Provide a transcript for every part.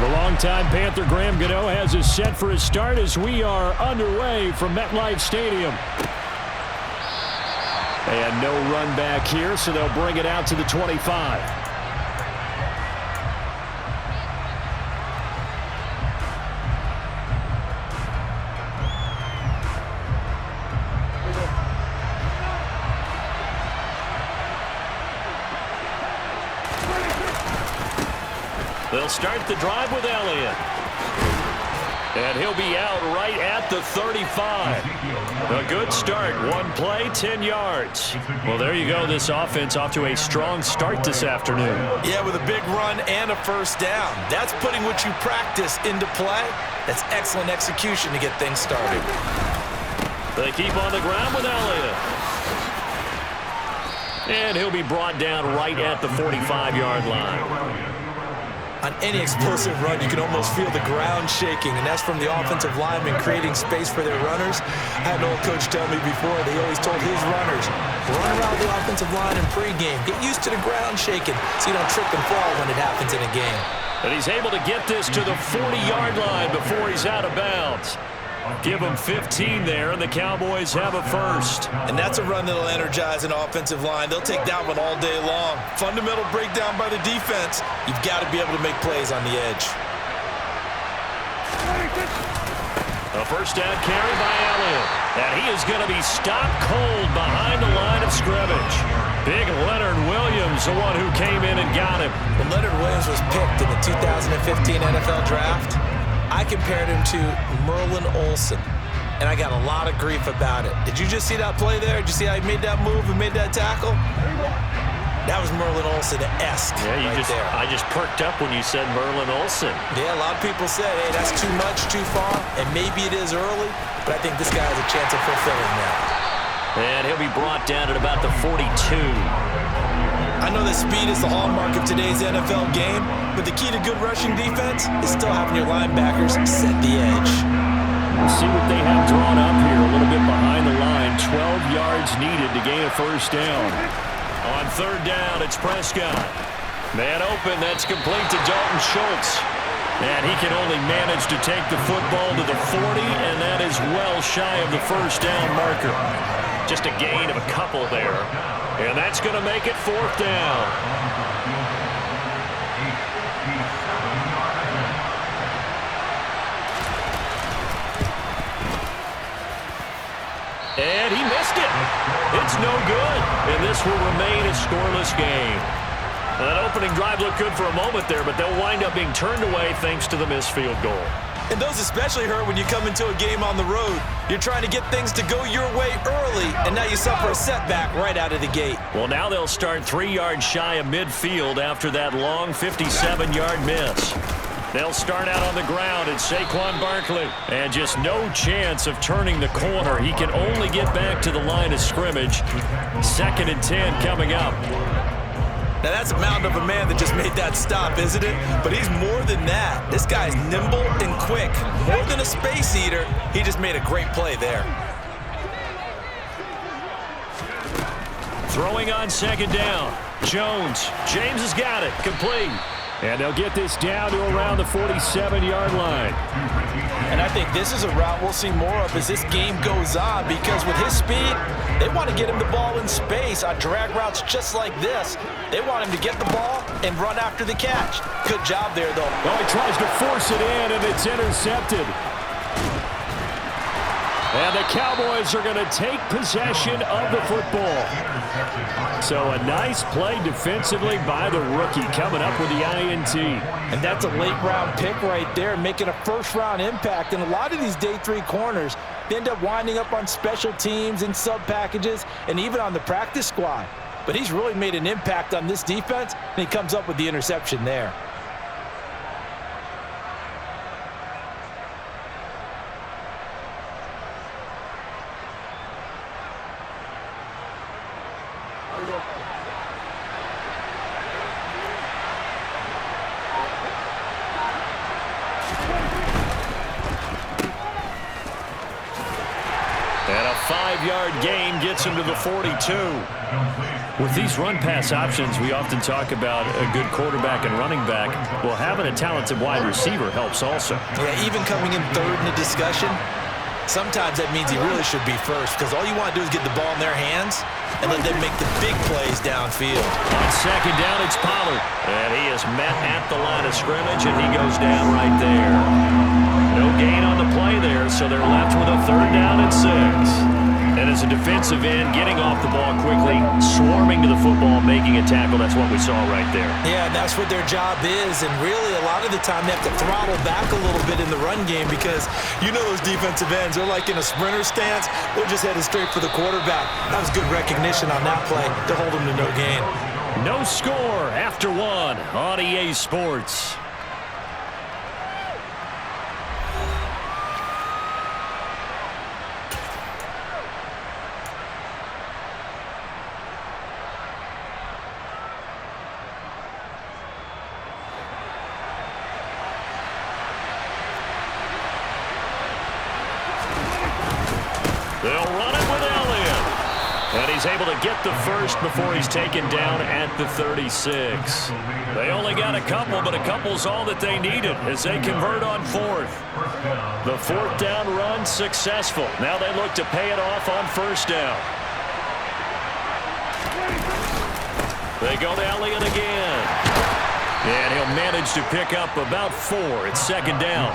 The longtime Panther Graham Gano has us set for his start as we are underway from MetLife Stadium. And no run back here, so they'll bring it out to the 25. They'll start the drive with Elliott. And he'll be out right at the 35. A good start. One play, 10 yards. Well, there you go. This offense off to a strong start this afternoon. Yeah, with a big run and a first down. That's putting what you practice into play. That's excellent execution to get things started. They keep on the ground with Elliott. And he'll be brought down right at the 45-yard line. On any explosive run, you can almost feel the ground shaking, and that's from the offensive linemen creating space for their runners. I had an old coach tell me before, they always told his runners, run around the offensive line in pregame. Get used to the ground shaking so you don't trip and fall when it happens in a game. And he's able to get this to the 40-yard line before he's out of bounds. Give them 15 there, and the Cowboys have a first. And that's a run that'll energize an offensive line. They'll take that one all day long. Fundamental breakdown by the defense. You've got to be able to make plays on the edge. A first down carry by Elliott. And he is going to be stopped cold behind the line of scrimmage. Big Leonard Williams, the one who came in and got him. When Leonard Williams was picked in the 2015 NFL Draft, I compared him to Merlin Olsen, and I got a lot of grief about it. Did you just see that play there? Did you see how he made that move and made that tackle? That was Merlin Olsen-esque. Yeah, there. I just perked up when you said Merlin Olsen. Yeah, a lot of people said, hey, that's too much, too far, and maybe it is early, but I think this guy has a chance of fulfilling that. And he'll be brought down at about the 42. I know that speed is the hallmark of today's NFL game, but the key to good rushing defense is still having your linebackers set the edge. We'll see what they have drawn up here a little bit behind the line. 12 yards needed to gain a first down. On third down, it's Prescott. Man open, that's complete to Dalton Schultz. And he can only manage to take the football to the 40, and that is well shy of the first down marker. Just a gain of a couple there. And that's going to make it fourth down. And he missed it. It's no good. And this will remain a scoreless game. That opening drive looked good for a moment there, but they'll wind up being turned away thanks to the missed field goal. And those especially hurt when you come into a game on the road. You're trying to get things to go your way early, and now you suffer a setback right out of the gate. Well, now they'll start 3 yards shy of midfield after that long 57-yard miss. They'll start out on the ground at Saquon Barkley. And just no chance of turning the corner. He can only get back to the line of scrimmage. 2nd and 10 coming up. Now, that's a mountain of a man that just made that stop, isn't it? But he's more than that. This guy's nimble and quick. More than a space eater, he just made a great play there. Throwing on second down. Jones. James has got it. Complete. And they'll get this down to around the 47-yard line. And I think this is a route we'll see more of as this game goes on, because with his speed, they want to get him the ball in space on drag routes just like this. They want him to get the ball and run after the catch. Good job there, though. Oh, he tries to force it in, and it's intercepted. And the Cowboys are going to take possession of the football. So a nice play defensively by the rookie coming up with the INT. And that's a late-round pick right there, making a first-round impact. And a lot of these day 3 corners, they end up winding up on special teams and sub-packages and even on the practice squad. But he's really made an impact on this defense, and he comes up with the interception there. 5-yard gain gets him to the 42. With these run-pass options, we often talk about a good quarterback and running back. Well, having a talented wide receiver helps also. Yeah, even coming in third in the discussion, sometimes that means he really should be first, because all you want to do is get the ball in their hands and let them make the big plays downfield. On second down, it's Pollard. And he is met at the line of scrimmage, and he goes down right there. No gain on the play there, so they're left with a 3rd down and 6. And as a defensive end, getting off the ball quickly, swarming to the football, making a tackle, that's what we saw right there. Yeah, and that's what their job is. And really, a lot of the time, they have to throttle back a little bit in the run game because you know those defensive ends, they're like in a sprinter stance. They're just headed straight for the quarterback. That was good recognition on that play to hold them to no gain. No score after 1 on EA Sports. They'll run it with Elliott. And he's able to get the first before he's taken down at the 36. They only got a couple, but a couple's all that they needed as they convert on 4th. The 4th down run successful. Now they look to pay it off on 1st down. They go to Elliott again. And he'll manage to pick up about 4 at 2nd down.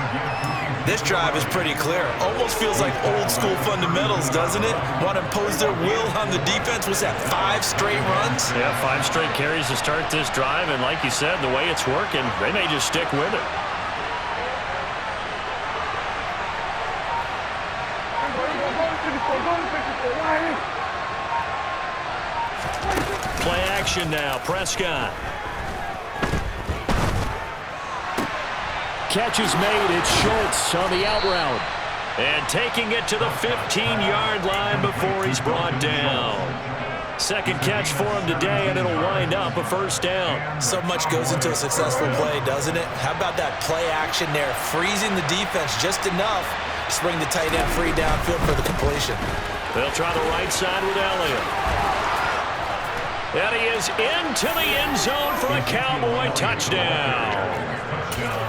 This drive is pretty clear. Almost feels like old school fundamentals, doesn't it? Want to impose their will on the defense. Was that 5 straight runs? Yeah, 5 straight carries to start this drive. And like you said, the way it's working, they may just stick with it. Play action now. Prescott. Catch is made. It's Schultz on the out route. And taking it to the 15-yard line before he's brought down. Second catch for him today, and it'll wind up a 1st down. So much goes into a successful play, doesn't it? How about that play action there? Freezing the defense just enough to bring the tight end free downfield for the completion. They'll try the right side with Elliott. And he is into the end zone for a Cowboy touchdown.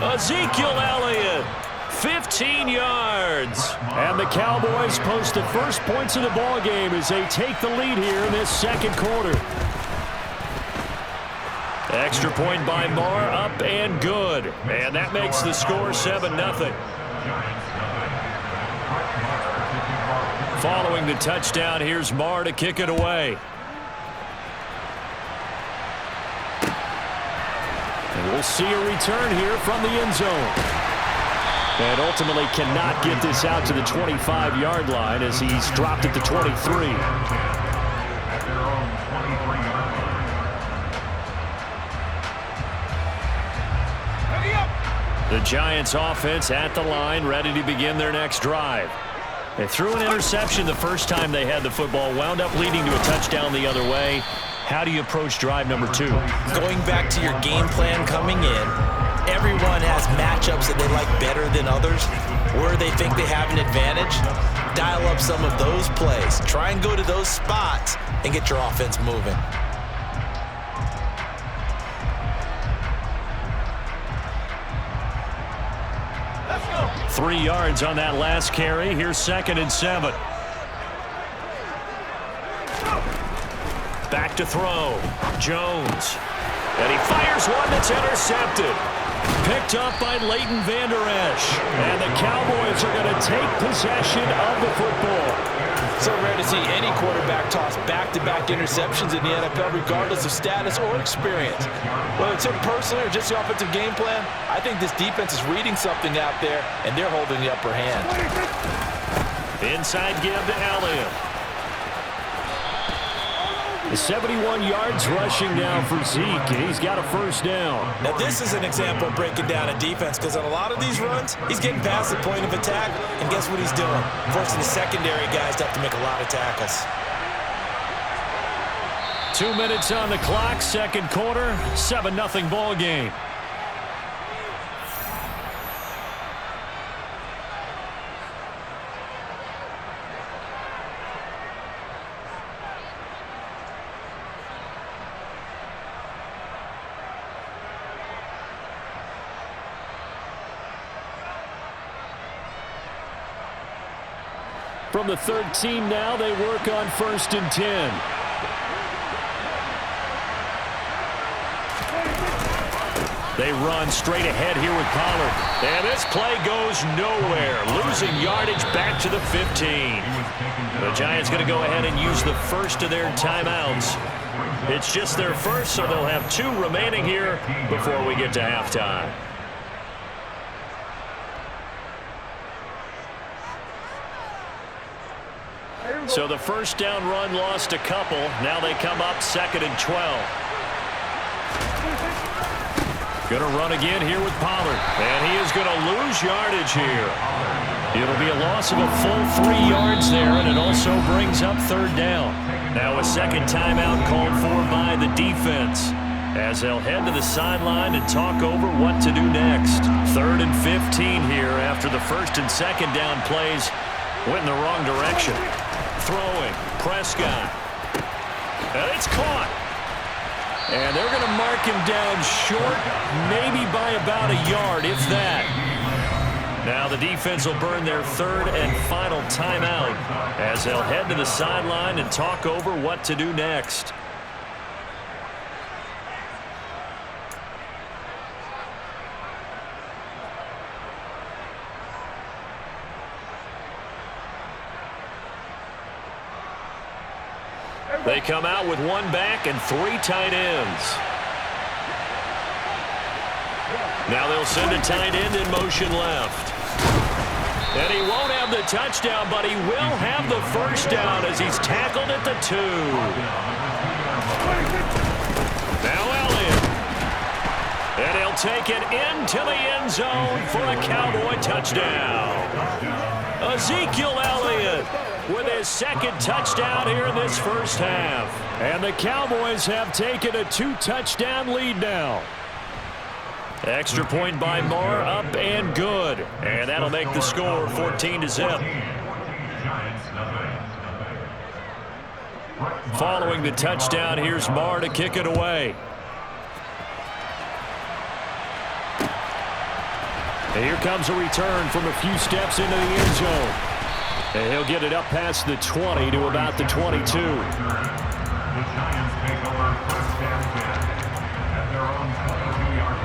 Ezekiel Elliott, 15 yards. And the Cowboys post the first points of the ball game as they take the lead here in this 2nd quarter. Extra point by Marr, up and good. And that makes the score 7-0. Following the touchdown, here's Marr to kick it away. And we'll see a return here from the end zone. And ultimately cannot get this out to the 25-yard line as he's dropped at the 23. The Giants offense at the line, ready to begin their next drive. They threw an interception the first time they had the football, wound up leading to a touchdown the other way. How do you approach drive number 2? Going back to your game plan coming in, everyone has matchups that they like better than others, where they think they have an advantage. Dial up some of those plays. Try and go to those spots and get your offense moving. Let's go. 3 yards on that last carry. Here's 2nd and 7. Back to throw. Jones. And he fires one that's intercepted. Picked up by Leighton Vander Esch. And the Cowboys are going to take possession of the football. So rare to see any quarterback toss back-to-back interceptions in the NFL, regardless of status or experience. Whether it's him personally or just the offensive game plan, I think this defense is reading something out there, and they're holding the upper hand. Inside give to Elliott. 71 yards rushing now for Zeke, and he's got a 1st down. Now, this is an example of breaking down a defense, because on a lot of these runs, he's getting past the point of attack, and guess what he's doing? Forcing the secondary guys to have to make a lot of tackles. 2 minutes on the clock, 2nd quarter, 7-0 ball game. From the 13 now, they work on 1st and 10. They run straight ahead here with Pollard. And this play goes nowhere. Losing yardage back to the 15. The Giants going to go ahead and use the first of their timeouts. It's just their first, so they'll have 2 remaining here before we get to halftime. So the first down run lost a couple. Now they come up 2nd and 12. Going to run again here with Pollard. And he is going to lose yardage here. It'll be a loss of a full 3 yards there, and it also brings up 3rd down. Now a second timeout called for by the defense, as they'll head to the sideline and talk over what to do next. 3rd and 15 here after the 1st and 2nd down plays went in the wrong direction. Throwing, Prescott. And it's caught. And they're going to mark him down short, maybe by about a yard, if that. Now the defense will burn their 3rd and final timeout as they'll head to the sideline and talk over what to do next. They come out with 1 back and 3 tight ends. Now they'll send a tight end in motion left. And he won't have the touchdown, but he will have the first down as he's tackled at the 2. Now Elliott. And he'll take it into the end zone for a Cowboy touchdown. Ezekiel Elliott with his 2nd touchdown here in this first half. And the Cowboys have taken a 2-touchdown lead now. Extra point by Moore, up and good. And that'll make the score 14-0. Following the touchdown, here's Moore to kick it away. And here comes a return from a few steps into the end zone. And he'll get it up past the 20 to about the 22. The Giants take over 1st and 10 at their own 22-yard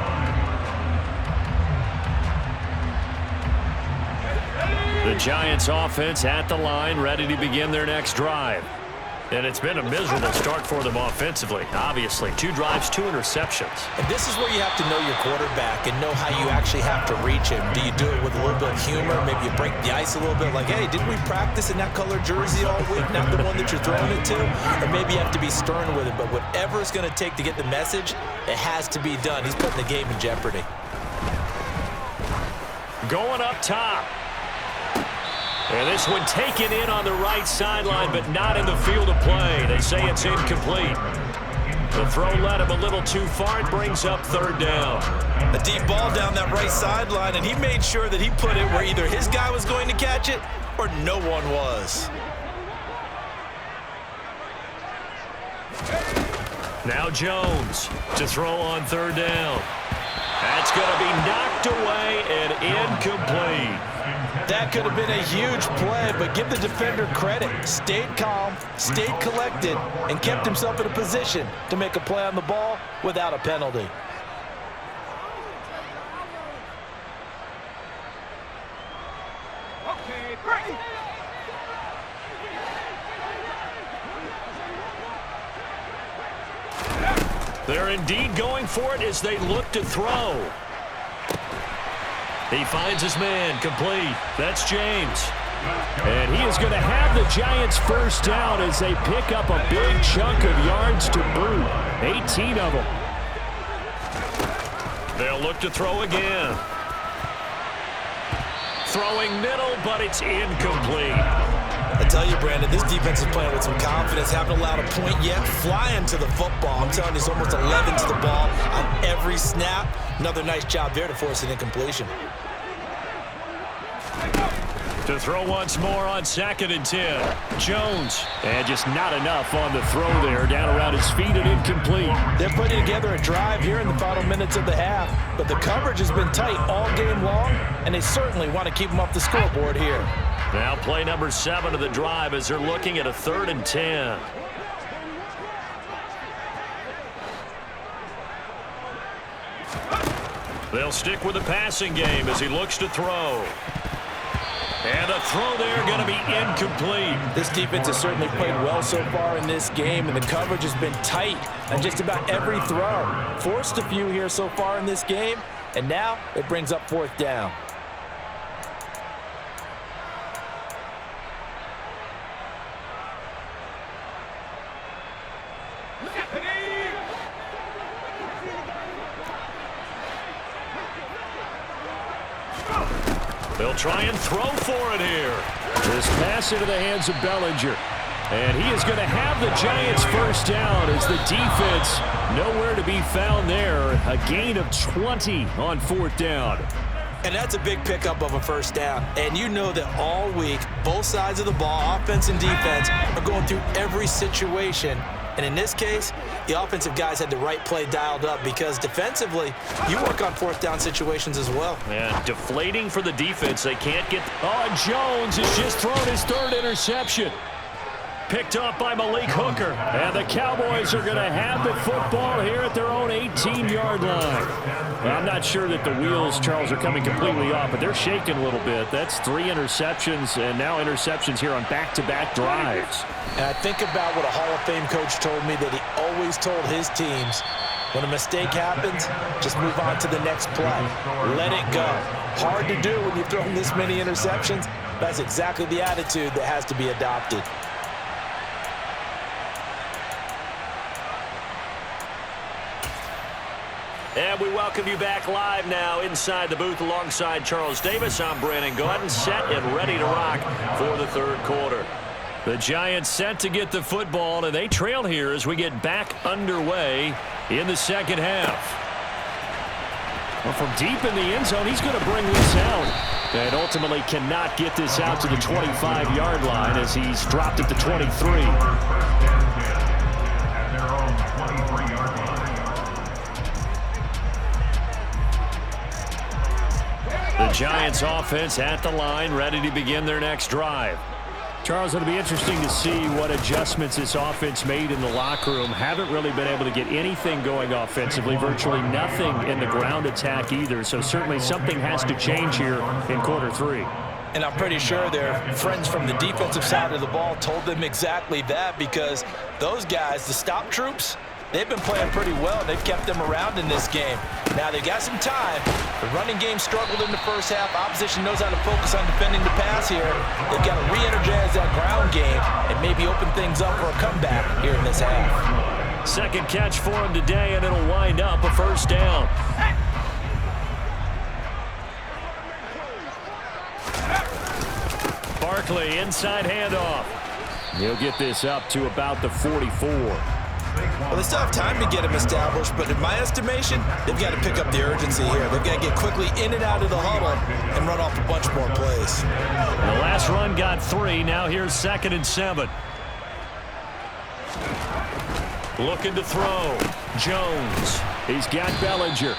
line. The Giants offense at the line, ready to begin their next drive. And it's been a miserable start for them offensively, obviously. 2 drives, 2 interceptions. And this is where you have to know your quarterback and know how you actually have to reach him. Do you do it with a little bit of humor? Maybe you break the ice a little bit, like, hey, didn't we practice in that color jersey all week, not the one that you're throwing it to? Or maybe you have to be stern with it, but whatever it's going to take to get the message, it has to be done. He's putting the game in jeopardy. Going up top. And this one taken in on the right sideline, but not in the field of play. They say it's incomplete. The throw led him a little too far. It brings up 3rd down. A deep ball down that right sideline, and he made sure that he put it where either his guy was going to catch it or no one was. Now Jones to throw on 3rd down. That's going to be knocked away and incomplete. That could have been a huge play, but give the defender credit. Stayed calm, stayed collected, and kept himself in a position to make a play on the ball without a penalty. Okay, great. They're indeed going for it as they look to throw. He finds his man, complete. That's James. And he is going to have the Giants first down as they pick up a big chunk of yards to boot. 18 of them. They'll look to throw again. Throwing middle, but it's incomplete. I tell you, Brandon, this defense is playing with some confidence. Haven't allowed a point yet. Flying to the football. I'm telling you, it's almost 11 to the ball on every snap. Another nice job there to force an incompletion. To throw once more on 2nd and 10. Jones. And just not enough on the throw there. Down around his feet and incomplete. They're putting together a drive here in the final minutes of the half, but the coverage has been tight all game long, and they certainly want to keep them off the scoreboard here. Now play number 7 of the drive as they're looking at a 3rd and 10. They'll stick with the passing game as he looks to throw. And a throw there going to be incomplete. This defense has certainly played well so far in this game, and the coverage has been tight on just about every throw. Forced a few here so far in this game, and now it brings up 4th down. They'll try and throw for it here. This pass into the hands of Bellinger. And he is going to have the Giants first down as the defense nowhere to be found there. A gain of 20 on 4th down. And that's a big pickup of a first down. And you know that all week, both sides of the ball, offense and defense, are going through every situation. And in this case, the offensive guys had the right play dialed up because defensively, you work on 4th down situations as well. And deflating for the defense. They can't get... Oh, Jones has just thrown his 3rd interception. Picked up by Malik Hooker. And the Cowboys are going to have the football here at their own 18-yard line. Well, I'm not sure that the wheels, Charles, are coming completely off, but they're shaking a little bit. That's 3 interceptions and now interceptions here on back-to-back drives. And I think about what a Hall of Fame coach told me that he always told his teams, when a mistake happens, just move on to the next play. Let it go. Hard to do when you've thrown this many interceptions. That's exactly the attitude that has to be adopted. And we welcome you back live now inside the booth alongside Charles Davis. I'm Brandon Gaudin, set and ready to rock for the 3rd quarter. The Giants set to get the football, and they trail here as we get back underway in the 2nd half. Well, from deep in the end zone, he's going to bring this out. And ultimately cannot get this out to the 25-yard line as he's dropped at the 23. The Giants offense at the line, ready to begin their next drive. Charles, it'll be interesting to see what adjustments this offense made in the locker room. Haven't really been able to get anything going offensively, virtually nothing in the ground attack either. So certainly something has to change here in quarter 3. And I'm pretty sure their friends from the defensive side of the ball told them exactly that, because those guys, the stop troops, they've been playing pretty well. They've kept them around in this game. Now they've got some time. The running game struggled in the first half. Opposition knows how to focus on defending the pass here. They've got to re-energize that ground game and maybe open things up for a comeback here in this half. 2nd catch for him today, and it'll wind up a first down. Barkley, inside handoff. He'll get this up to about the 44. Well, they still have time to get him established, but in my estimation, they've got to pick up the urgency here. They've got to get quickly in and out of the huddle and run off a bunch more plays. The last run got 3. Now here's 2nd and 7. Looking to throw. Jones. He's got Bellinger.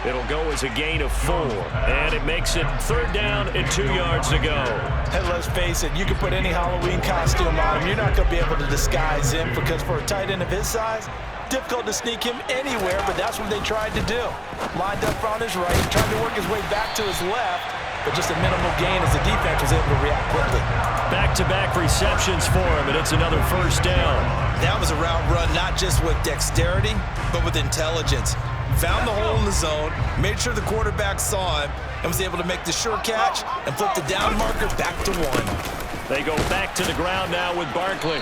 It'll go as a gain of 4. And it makes it 3rd down and 2 yards to go. And let's face it, you can put any Halloween costume on him. You're not going to be able to disguise him, because for a tight end of his size, difficult to sneak him anywhere, but that's what they tried to do. Lined up on his right, tried to work his way back to his left, but just a minimal gain as the defense was able to react quickly. Back-to-back receptions for him, and it's another first down. That was a route run not just with dexterity, but with intelligence. Found the hole in the zone, made sure the quarterback saw him, and was able to make the sure catch and flip the down marker back to 1. They go back to the ground now with Barkley.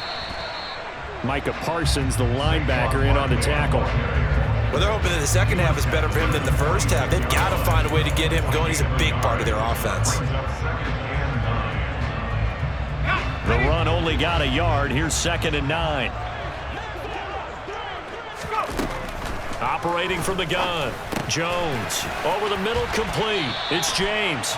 Micah Parsons, the linebacker, in on the tackle. Well, they're hoping that the second half is better for him than the first half. They've got to find a way to get him going. He's a big part of their offense. The run only got a yard. Here's 2nd and 9. Operating from the gun. Jones over the middle, complete. It's James.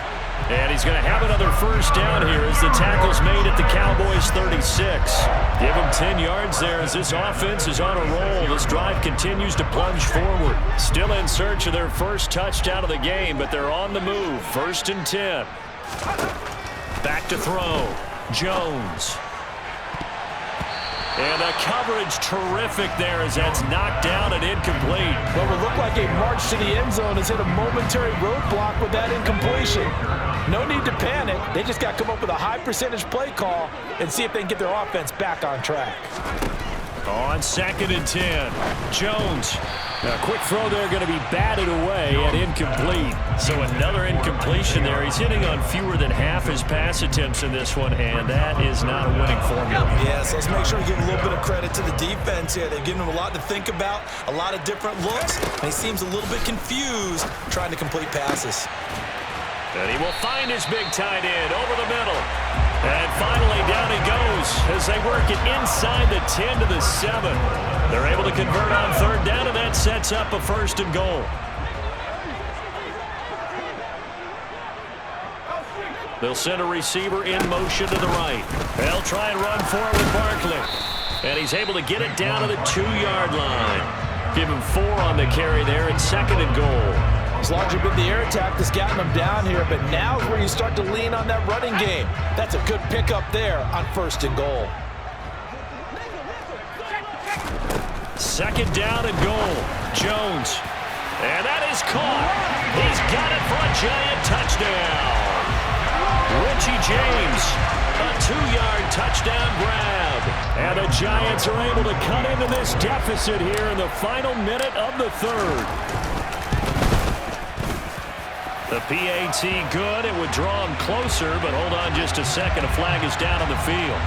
And he's going to have another first down here as the tackle's made at the Cowboys 36. Give him 10 yards there as this offense is on a roll. This drive continues to plunge forward. Still in search of their first touchdown of the game, but they're on the move. 1st and 10. Back to throw. Jones. And the coverage terrific there as that's knocked down and incomplete. What would look like a march to the end zone has hit a momentary roadblock with that incompletion. No need to panic. They just got to come up with a high percentage play call and see if they can get their offense back on track. On 2nd and 10, Jones. A quick throw there going to be batted away and incomplete. So another incompletion there. He's hitting on fewer than half his pass attempts in this one, and that is not a winning formula. Yeah, so let's make sure we give a little bit of credit to the defense here. They've given him a lot to think about, a lot of different looks, and he seems a little bit confused trying to complete passes. And he will find his big tight end over the middle. And finally, down he goes as they work it inside the 10 to the 7. They're able to convert on 3rd down, and that sets up a 1st and goal. They'll send a receiver in motion to the right. They'll try and run for it with Barkley. And he's able to get it down to the 2-yard line. Give him 4 on the carry there at 2nd and goal. It's largely been the air attack that's gotten them down here, but now is where you start to lean on that running game. That's a good pickup there on 1st and goal. 2nd down and goal. Jones. And that is caught. He's got it for a giant touchdown. Richie James, a 2-yard touchdown grab. And the Giants are able to cut into this deficit here in the final minute of the 3rd. The PAT good. It would draw him closer, but hold on just a second. A flag is down on the field.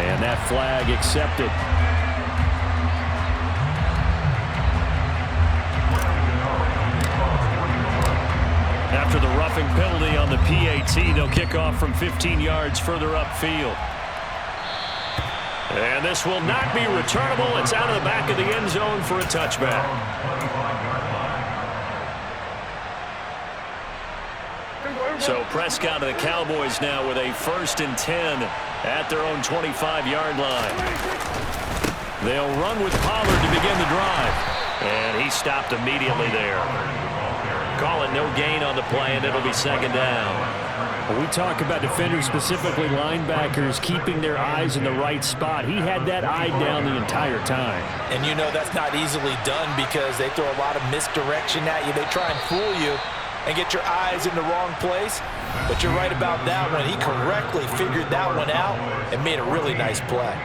And that flag accepted. After the roughing penalty on the PAT, they'll kick off from 15 yards further upfield. And this will not be returnable. It's out of the back of the end zone for a touchback. So Prescott and the Cowboys now with a 1st and 10 at their own 25-yard line. They'll run with Pollard to begin the drive. And he stopped immediately there. Call it no gain on the play, and it'll be 2nd down. We talk about defenders, specifically linebackers, keeping their eyes in the right spot. He had that eye down the entire time. And you know that's not easily done because they throw a lot of misdirection at you. They try and fool you and get your eyes in the wrong place. But you're right about that one. He correctly figured that one out and made a really nice play.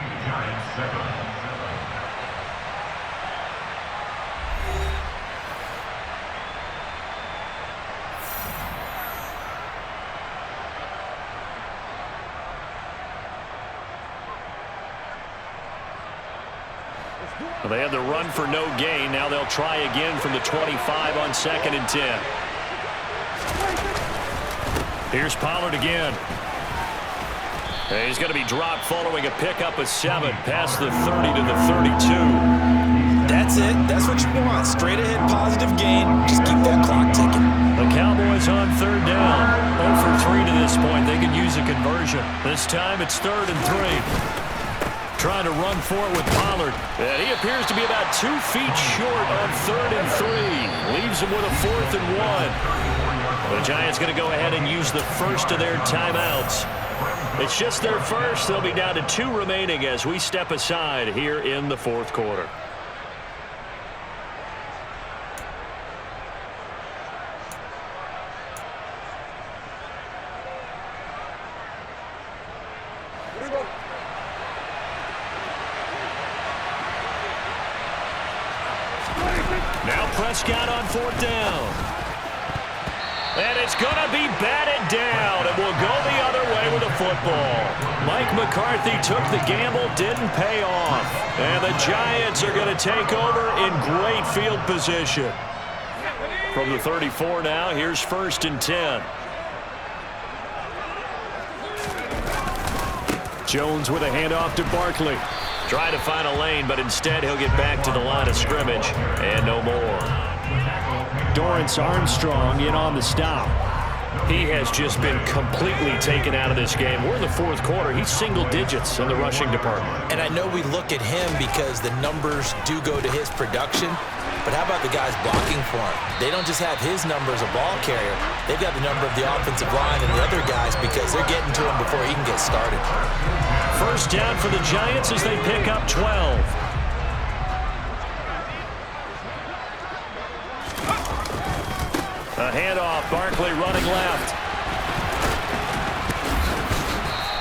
Well, they had the run for no gain. Now they'll try again from the 25 on 2nd and 10. Here's Pollard again. He's going to be dropped following a pickup of 7 past the 30 to the 32. That's it. That's what you want. Straight ahead positive gain. Just keep that clock ticking. The Cowboys on 3rd down. 0 for 3 to this point. They can use a conversion. This time it's 3rd and 3. Trying to run for it with Pollard. And he appears to be about 2 feet short on 3rd and 3. Leaves him with a 4th and 1. The Giants going to go ahead and use the first of their timeouts. It's just their first. They'll be down to 2 remaining as we step aside here in the 4th quarter. Now Prescott on 4th down. And it's going to be batted down, and we'll go the other way with the football. Mike McCarthy took the gamble, didn't pay off. And the Giants are going to take over in great field position. From the 34 now, here's 1st and 10. Jones with a handoff to Barkley. Try to find a lane, but instead he'll get back to the line of scrimmage, and no more. Dorrance Armstrong in on the stop. He has just been completely taken out of this game. We're in the fourth quarter. He's single digits in the rushing department. And I know we look at him because the numbers do go to his production, but how about the guys blocking for him? They don't just have his number as a ball carrier. They've got the number of the offensive line and the other guys because they're getting to him before he can get started. First down for the Giants as they pick up 12. A handoff, Barkley running left.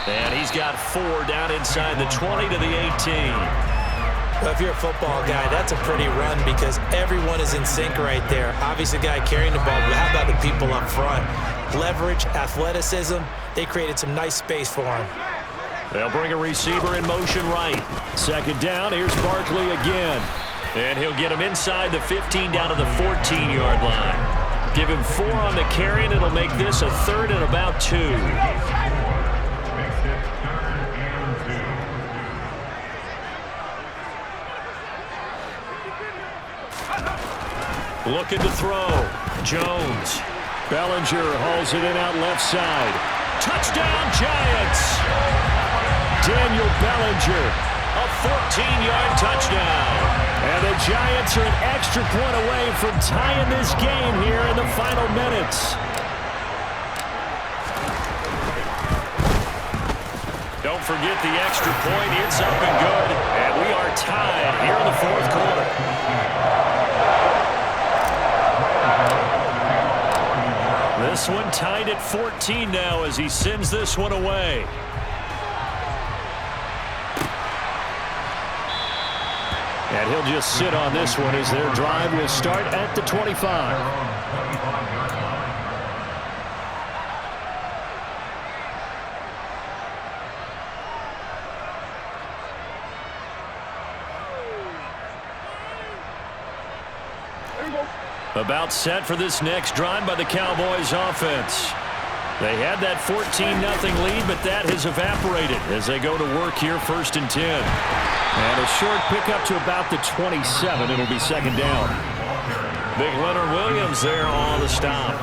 And he's got 4 down inside the 20 to the 18. Well, if you're a football guy, that's a pretty run because everyone is in sync right there. Obviously, the guy carrying the ball, but how about the people up front? Leverage, athleticism, they created some nice space for him. They'll bring a receiver in motion right. Second down, here's Barkley again. And he'll get him inside the 15 down to the 14-yard line. Give him 4 on the carry, and it'll make this a 3rd and about 2. Looking to throw. Jones. Bellinger hauls it in out left side. Touchdown, Giants! Daniel Bellinger, a 14-yard touchdown. And the Giants are an extra point away from tying this game here in the final minutes. Don't forget the extra point. It's up and good. And we are tied here in the fourth quarter. This one tied at 14 now as he sends this one away. And he'll just sit on this one as their drive will start at the 25. About set for this next drive by the Cowboys offense. They had that 14-0 lead, but that has evaporated as they go to work here, 1st and 10. And a short pickup to about the 27. It'll be second down. Big Leonard Williams there on the stop.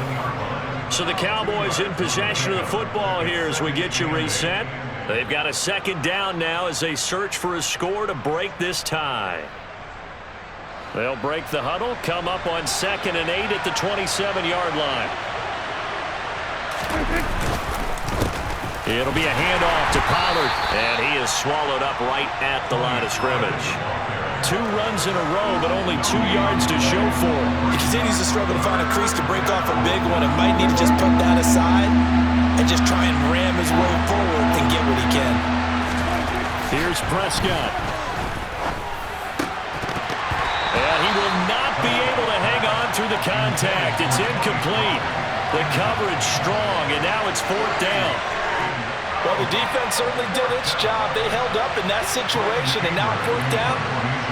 So the Cowboys in possession of the football here as we get you reset. They've got a second down now as they search for a score to break this tie. They'll break the huddle, come up on 2nd and 8 at the 27-yard line. It'll be a handoff to Pollard, and he is swallowed up right at the line of scrimmage. 2 runs in a row, but only 2 yards to show for him. He continues to struggle to find a crease to break off a big one and might need to just put that aside and just try and ram his way forward and get what he can. Here's Prescott. And he will not be able to hang on through the contact. It's incomplete. The coverage strong, and now it's 4th down. Well, the defense certainly did its job. They held up in that situation, and now 4th down,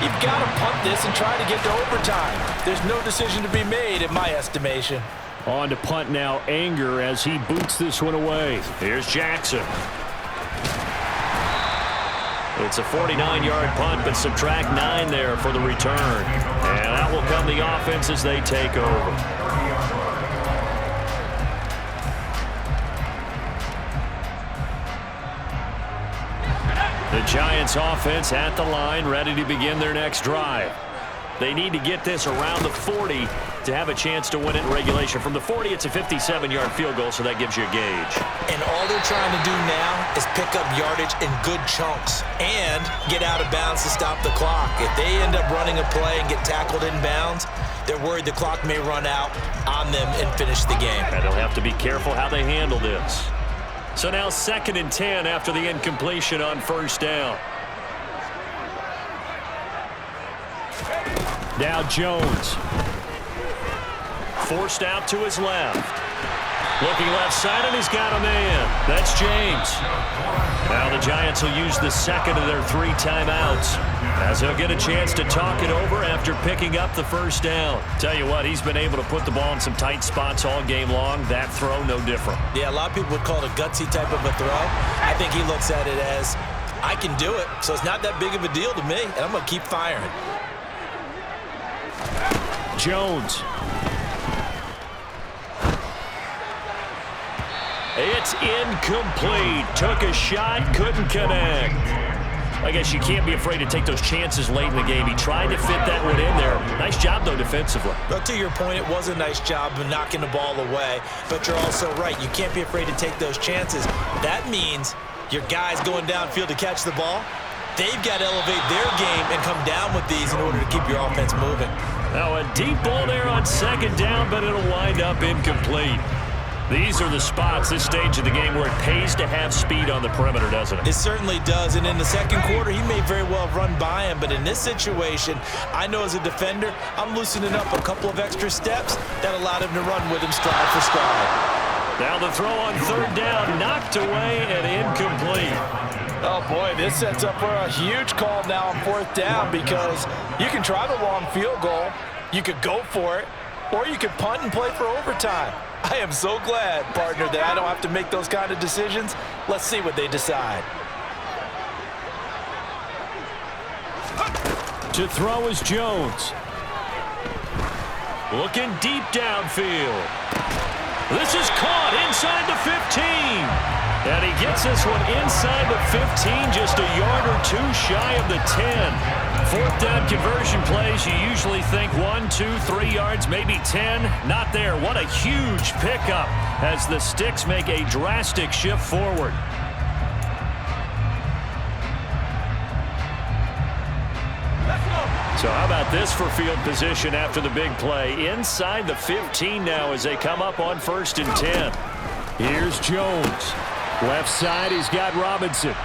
you've got to punt this and try to get to overtime. There's no decision to be made in my estimation. On to punt now, Anger as he boots this one away. Here's Jackson. It's a 49-yard punt, but subtract 9 there for the return. And out will come the offense as they take over. The Giants offense at the line, ready to begin their next drive. They need to get this around the 40 to have a chance to win it in regulation. From the 40, it's a 57-yard field goal, so that gives you a gauge. And all they're trying to do now is pick up yardage in good chunks and get out of bounds to stop the clock. If they end up running a play and get tackled in bounds, they're worried the clock may run out on them and finish the game. And they'll have to be careful how they handle this. So now 2nd and 10 after the incompletion on 1st down. Now Jones. Forced out to his left. Looking left side, and he's got a man. That's James. Now the Giants will use the 2nd of their 3 timeouts as they'll get a chance to talk it over after picking up the 1st down. Tell you what, he's been able to put the ball in some tight spots all game long. That throw, no different. Yeah, a lot of people would call it a gutsy type of a throw. I think he looks at it as, I can do it, so it's not that big of a deal to me, and I'm going to keep firing. Jones. It's incomplete. Took a shot, couldn't connect. I guess you can't be afraid to take those chances late in the game. He tried to fit that one in there. Nice job, though, defensively. But to your point, it was a nice job of knocking the ball away. But you're also right. You can't be afraid to take those chances. That means your guys going downfield to catch the ball, they've got to elevate their game and come down with these in order to keep your offense moving. Now a deep ball there on second down, but it'll wind up incomplete. These are the spots, this stage of the game, where it pays to have speed on the perimeter, doesn't it? It certainly does, and in the second quarter, he may very well have run by him, but in this situation, I know as a defender, I'm loosening up a couple of extra steps that allowed him to run with him stride for stride. Now the throw on third down, knocked away and incomplete. Oh, boy, this sets up for a huge call now on fourth down because you can try the long field goal, you could go for it, or you could punt and play for overtime. I am so glad, partner, that I don't have to make those kind of decisions. Let's see what they decide. To throw is Jones. Looking deep downfield. This is caught inside the 15. And he gets this one inside the 15, just a yard or two shy of the 10. Fourth down conversion plays, you usually think 1, 2, 3 yards, maybe 10. Not there. What a huge pickup as the Sticks make a drastic shift forward. So how about this for field position after the big play? Inside the 15 now as they come up on 1st and 10. Here's Jones. Left side, he's got Robinson.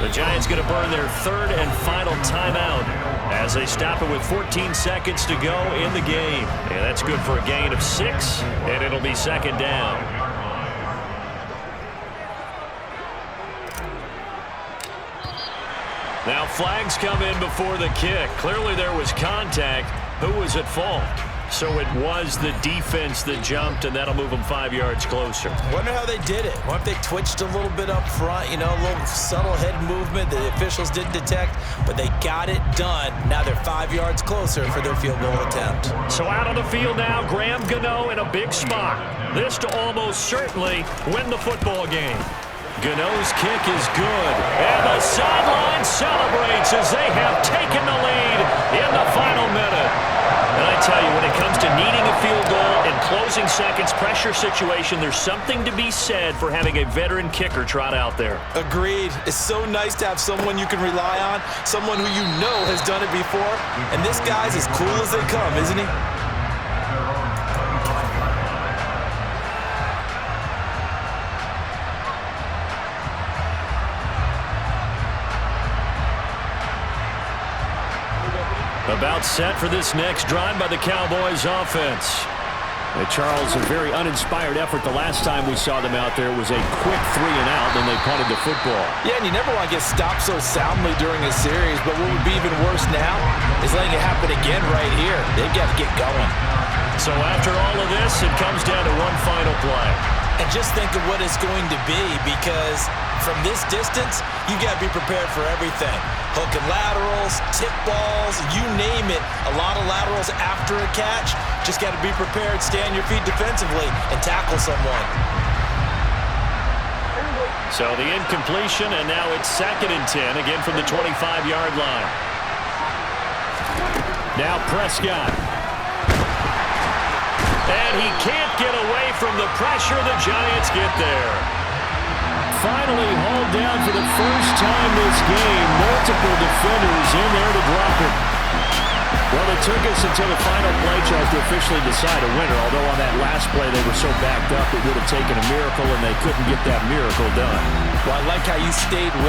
The Giants going to burn their third and final timeout as they stop it with 14 seconds to go in the game. And that's good for a gain of 6, and it'll be second down. Now flags come in before the kick. Clearly there was contact. Who was at fault? So it was the defense that jumped, and that'll move them 5 yards closer. Wonder how they did it. What if they twitched a little bit up front, you know, a little subtle head movement that the officials didn't detect, but they got it done. Now they're 5 yards closer for their field goal attempt. So out on the field now, Graham Gano in a big spot. This to almost certainly win the football game. Gano's kick is good, and the sideline celebrates as they have taken the lead in the final minute. And I tell you, when it comes to needing a field goal in closing seconds, pressure situation, there's something to be said for having a veteran kicker trot out there. Agreed. It's so nice to have someone you can rely on, someone who you know has done it before. And this guy's as cool as they come, isn't he? About set for this next drive by the Cowboys offense. Charles, a very uninspired effort the last time we saw them out there. It was a quick 3 and out, then they punted the football. Yeah, and you never want to get stopped so soundly during a series, but what would be even worse now is letting it happen again right here. They've got to get going. So after all of this, it comes down to one final play. And just think of what it's going to be, because from this distance, you got to be prepared for everything. Hook and laterals, tip balls, you name it. A lot of laterals after a catch. Just got to be prepared, stay on your feet defensively, and tackle someone. So the incompletion, and now it's 2nd and 10, again from the 25-yard line. Now Prescott. And he can't get away from the pressure. The Giants get there. Finally hauled down for the first time this game. Multiple defenders in there to drop it. Well, it took us until the final play, Charles, to officially decide a winner. Although on that last play they were so backed up it would have taken a miracle, and they couldn't get that miracle done. Well, I like how you stayed with